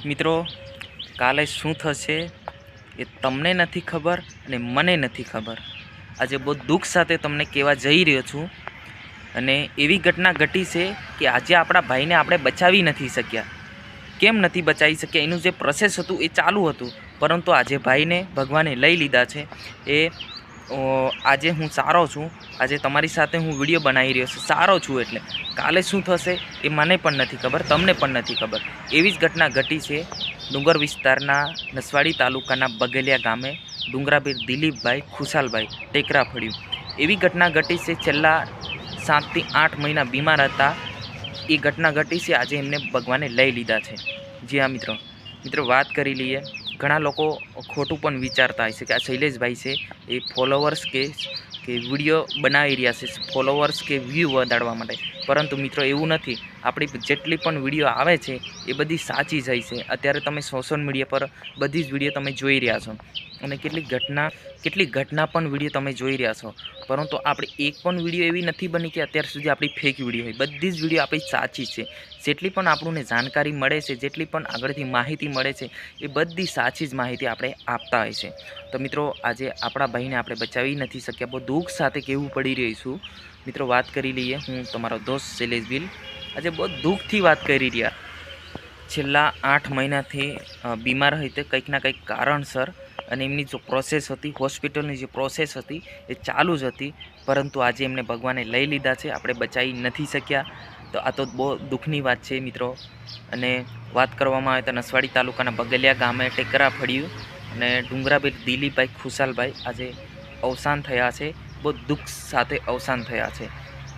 મિત્રો, કાલે શું થશે એ તમને નથી ખબર અને મને નથી ખબર। આજે બહુ દુઃખ સાથે તમને કહેવા જઈ રહ્યો છું અને એવી ઘટના ઘટી છે કે આજે આપણા ભાઈને આપણે બચાવી નથી શક્યા। કેમ નથી બચાવી શક્યા? એનું જે પ્રોસેસ હતું એ ચાલુ હતું, પરંતુ આજે ભાઈને ભગવાને લઈ લીધા છે। એ આજે હું સારો છું, આજે તમારી સાથે હું વિડીયો બનાવી રહ્યો છું, સારો છું। એટલે કાલે શું થશે એ મને પણ નથી ખબર, તમને પણ નથી ખબર। એવી જ ઘટના ઘટી છે ડુંગર વિસ્તારના નસવાડી તાલુકાના બગેલિયા ગામે ડુંગરાબીર દિલીપભાઈ ખુશાલભાઈ ટેકરા ફળ્યું। એવી ઘટના ઘટી છે, છેલ્લા 7 થી 8 મહિના બીમાર હતા। એ ઘટના ઘટી છે, આજે એમને ભગવાને લઈ લીધા છે। જી હા મિત્રો વાત કરી લઈએ। ઘણા લોકો ખોટું પણ વિચારતા હશે કે આ શૈલેષભાઈ છે એ ફોલોવર્સ કે વિડીયો બનાવી રહ્યા છે ફોલોવર્સ કે વ્યૂ વધારવા માટે, પરંતુ મિત્રો એવું નથી। આપણી જેટલી પણ વિડીયો આવે છે એ બધી સાચી જ હોય છે। અત્યારે તમે સોશિયલ મીડિયા પર બધી જ વિડીયો તમે જોઈ રહ્યા છો અને કેટલી ઘટના પણ વિડીયો તમે જોઈ રહ્યા છો, પરંતુ આપણી એક પણ વિડીયો એવી નથી બની કે અત્યાર સુધી આપણી ફેક વિડીયો હોય। બધી જ વિડીયો આપણી સાચી છે। જેટલી પણ આપણને જાણકારી મળે છે, જેટલી પણ આગળથી માહિતી મળે છે, એ બધી સાચી જ માહિતી આપણે આપતા હોય છે। તો મિત્રો, આજે આપણા ભાઈને આપણે બચાવી નથી શક્યા, બહુ દુઃખ સાથે કહેવું પડી રહ્યું છું। મિત્રો વાત કરી લઈએ, હું તમારો દોસ્ત શૈલેષ ભીલ આજે બહુ દુઃખથી વાત કરી રહ્યા। છેલ્લા 8 મહિનાથી બીમાર હોય તે કંઈક ના કંઈક કારણસર, અને એમની જો પ્રોસેસ હતી, હોસ્પિટલની જે પ્રોસેસ હતી એ ચાલુ જ હતી, પરંતુ આજે એમને ભગવાને લઈ લીધા છે, આપણે બચાવી નથી શક્યા। તો આ તો બહુ દુઃખની વાત છે મિત્રો। અને વાત કરવામાં આવે તો નસવાડી તાલુકાના બગલિયા ગામે ટેકરા ફળ્યું અને ડુંગરાબીર દિલીપભાઈ ખુશાલભાઈ આજે અવસાન થયા છે। બહુ દુઃખ સાથે અવસાન થયા છે,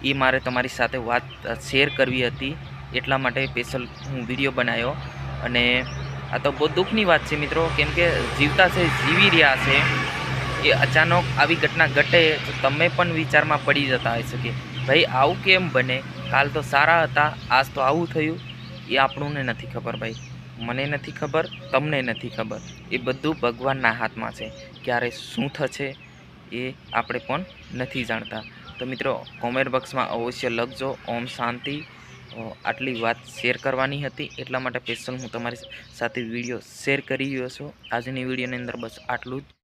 એ મારે તમારી સાથે વાત શેર કરવી હતી, એટલા માટે સ્પેશિયલ હું વિડીયો બનાવ્યો। અને આ તો બહુ દુઃખની વાત છે મિત્રો, કેમ કે જીવતા છે, જીવી રહ્યા છે, એ અચાનક આવી ઘટના ઘટે તો તમે પણ વિચારમાં પડી જતા હશે કે ભાઈ આવું કેમ બને? કાલ તો સારા હતા, આજ તો આવું થયું। એ આપણને નથી ખબર ભાઈ, મને નથી ખબર, તમને નથી ખબર। એ બધું ભગવાનના હાથમાં છે, ક્યારે શું થશે એ આપણે પણ નથી જાણતા। તો મિત્રો, કોમેન્ટ બોક્સમાં અવશ્ય લખજો ઓમ શાંતિ। આટલી વાત શેર કરવાની હતી, એટલા માટે સ્પેશિયલ હું તમારી સાથે વિડીયો શેર કરી રહ્યો છું। આજની વિડીયોની અંદર બસ આટલું જ।